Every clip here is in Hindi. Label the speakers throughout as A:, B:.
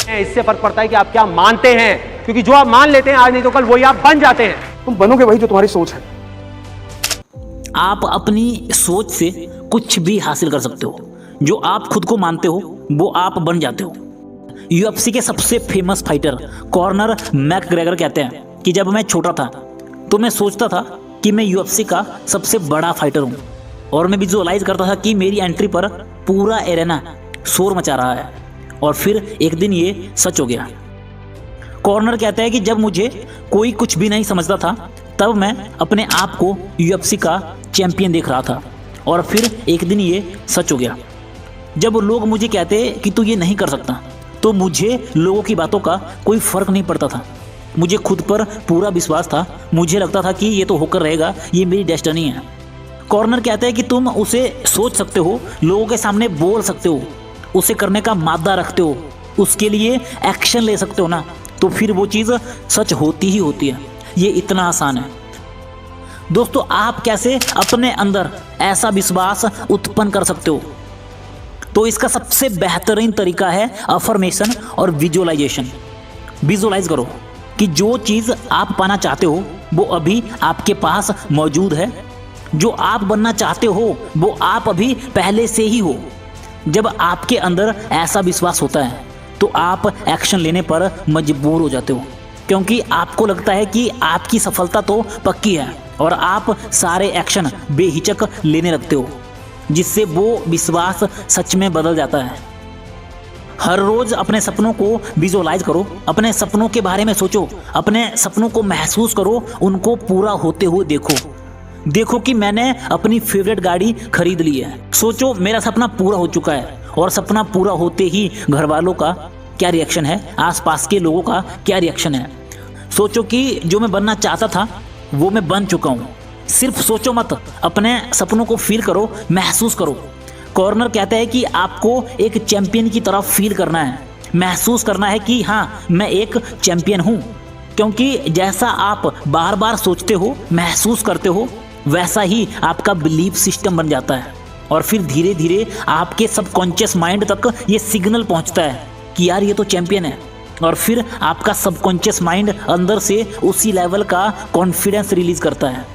A: इससे फर्क पड़ता है कि आप क्या मानते हैं, क्योंकि जो आप मान लेते हैं आज नहीं तो कल वही आप बन जाते हैं।
B: तुम बनोगे वही जो तुम्हारी सोच है।
C: आप अपनी सोच से कुछ भी हासिल कर सकते हो। जो आप खुद को मानते हो वो आप बन जाते हो। यूएफसी के सबसे फेमस फाइटर कॉर्नर मैकग्रेगर कहते हैं कि जब मैं छोटा था तो मैं सोचता था कि मैं यूएफसी का सबसे बड़ा फाइटर हूँ, और मैं विजुअलाइज करता था कि मेरी एंट्री पर पूरा एरेना शोर मचा रहा है, और फिर एक दिन ये सच हो गया। कॉर्नर कहता है कि जब मुझे कोई कुछ भी नहीं समझता था तब मैं अपने आप को यूएफसी का चैंपियन देख रहा था, और फिर एक दिन ये सच हो गया। जब लोग मुझे कहते कि तू ये नहीं कर सकता तो मुझे लोगों की बातों का कोई फर्क नहीं पड़ता था। मुझे खुद पर पूरा विश्वास था। मुझे लगता था कि ये तो होकर रहेगा, ये मेरी डेस्टिनी है। कॉर्नर कहता है कि तुम उसे सोच सकते हो, लोगों के सामने बोल सकते हो, उसे करने का मादा रखते हो, उसके लिए एक्शन ले सकते हो ना, तो फिर वो चीज़ सच होती ही होती है। ये इतना आसान है। दोस्तों, आप कैसे अपने अंदर ऐसा विश्वास उत्पन्न कर सकते हो? तो इसका सबसे बेहतरीन तरीका है अफर्मेशन और विजुअलाइजेशन। विजुअलाइज करो कि जो चीज़ आप पाना चाहते हो वो अभी आपके पास मौजूद है। जो आप बनना चाहते हो वो आप अभी पहले से ही हो। जब आपके अंदर ऐसा विश्वास होता है तो आप एक्शन लेने पर मजबूर हो जाते हो, क्योंकि आपको लगता है कि आपकी सफलता तो पक्की है, और आप सारे एक्शन बेहिचक लेने लगते हो, जिससे वो विश्वास सच में बदल जाता है। हर रोज अपने सपनों को विजुअलाइज करो, अपने सपनों के बारे में सोचो, अपने सपनों को महसूस करो, उनको पूरा होते हुए देखो कि मैंने अपनी फेवरेट गाड़ी खरीद ली है। सोचो मेरा सपना पूरा हो चुका है, और सपना पूरा होते ही घर वालों का क्या रिएक्शन है, आसपास के लोगों का क्या रिएक्शन है। सोचो कि जो मैं बनना चाहता था वो मैं बन चुका हूँ। सिर्फ सोचो मत, अपने सपनों को फील करो, महसूस करो। कॉर्नर कहता है कि आपको एक चैंपियन की तरफ फील करना है, महसूस करना है कि हाँ मैं एक चैंपियन हूँ, क्योंकि जैसा आप बार बार सोचते हो, महसूस करते हो, वैसा ही आपका बिलीफ सिस्टम बन जाता है, और फिर धीरे धीरे आपके सबकॉन्शियस माइंड तक ये सिग्नल पहुँचता है कि यार ये तो चैंपियन है, और फिर आपका सबकॉन्शियस माइंड अंदर से उसी लेवल का कॉन्फिडेंस रिलीज करता है।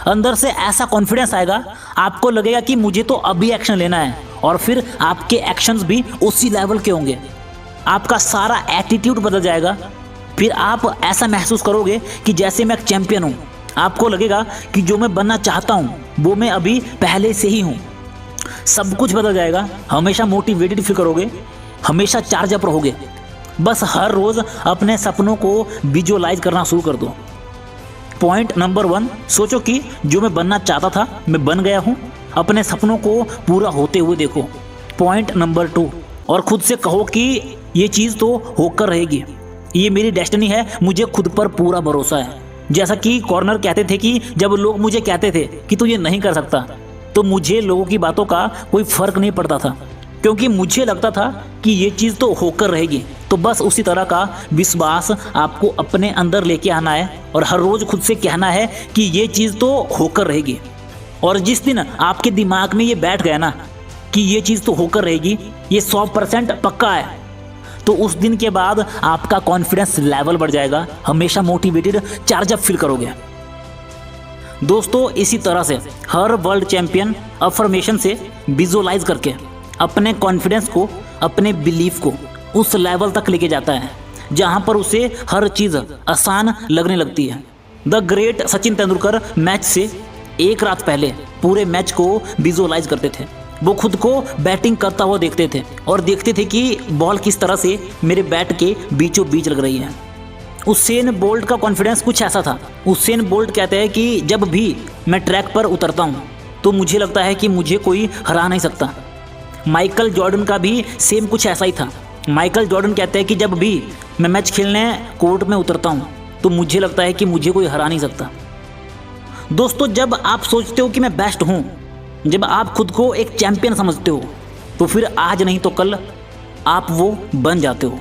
C: अंदर से ऐसा कॉन्फिडेंस आएगा, आपको लगेगा कि मुझे तो अभी एक्शन लेना है, और फिर आपके एक्शंस भी उसी लेवल के होंगे। आपका सारा एटीट्यूड बदल जाएगा। फिर आप ऐसा महसूस करोगे कि जैसे मैं एक चैंपियन हूँ। आपको लगेगा कि जो मैं बनना चाहता हूँ वो मैं अभी पहले से ही हूँ। सब कुछ बदल जाएगा। हमेशा मोटिवेटेड फील करोगे, हमेशा चार्ज अप रहोगे। बस हर रोज़ अपने सपनों को विजुअलाइज करना शुरू कर दो। पॉइंट नंबर 1, सोचो कि जो मैं बनना चाहता था मैं बन गया हूँ। अपने सपनों को पूरा होते हुए देखो। पॉइंट नंबर 2, और खुद से कहो कि ये चीज़ तो होकर रहेगी, ये मेरी डेस्टिनी है, मुझे खुद पर पूरा भरोसा है। जैसा कि कॉर्नर कहते थे कि जब लोग मुझे कहते थे कि तू ये नहीं कर सकता, तो मुझे लोगों की बातों का कोई फ़र्क नहीं पड़ता था, क्योंकि मुझे लगता था कि ये चीज़ तो होकर रहेगी। तो बस उसी तरह का विश्वास आपको अपने अंदर लेके आना है, और हर रोज़ खुद से कहना है कि ये चीज़ तो होकर रहेगी। और जिस दिन आपके दिमाग में ये बैठ गया ना कि ये चीज़ तो होकर रहेगी, ये 100% पक्का है, तो उस दिन के बाद आपका कॉन्फिडेंस लेवल बढ़ जाएगा। हमेशा मोटिवेटेड, चार्ज अप फील करोगे। दोस्तों, इसी तरह से हर वर्ल्ड चैंपियन अफर्मेशन से विजुअलाइज करके अपने कॉन्फिडेंस को, अपने बिलीफ को उस लेवल तक लेके जाता है जहां पर उसे हर चीज़ आसान लगने लगती है। The great Sachin Tendulkar match से एक रात पहले पूरे मैच को विजुअलाइज करते थे। वो खुद को बैटिंग करता हुआ देखते थे, और देखते थे कि बॉल किस तरह से मेरे बैट के बीचों बीच लग रही है। उसेन बोल्ट का कॉन्फिडेंस कुछ ऐसा था। उसेन बोल्ट कहते हैं कि जब भी मैं ट्रैक पर उतरता हूँ तो मुझे लगता है कि मुझे कोई हरा नहीं सकता। माइकल जॉर्डन का भी सेम कुछ ऐसा ही था। माइकल जॉर्डन कहते हैं कि जब भी मैं मैच खेलने कोर्ट में उतरता हूँ तो मुझे लगता है कि मुझे कोई हरा नहीं सकता। दोस्तों, जब आप सोचते हो कि मैं बेस्ट हूँ, जब आप खुद को एक चैंपियन समझते हो, तो फिर आज नहीं तो कल आप वो बन जाते हो।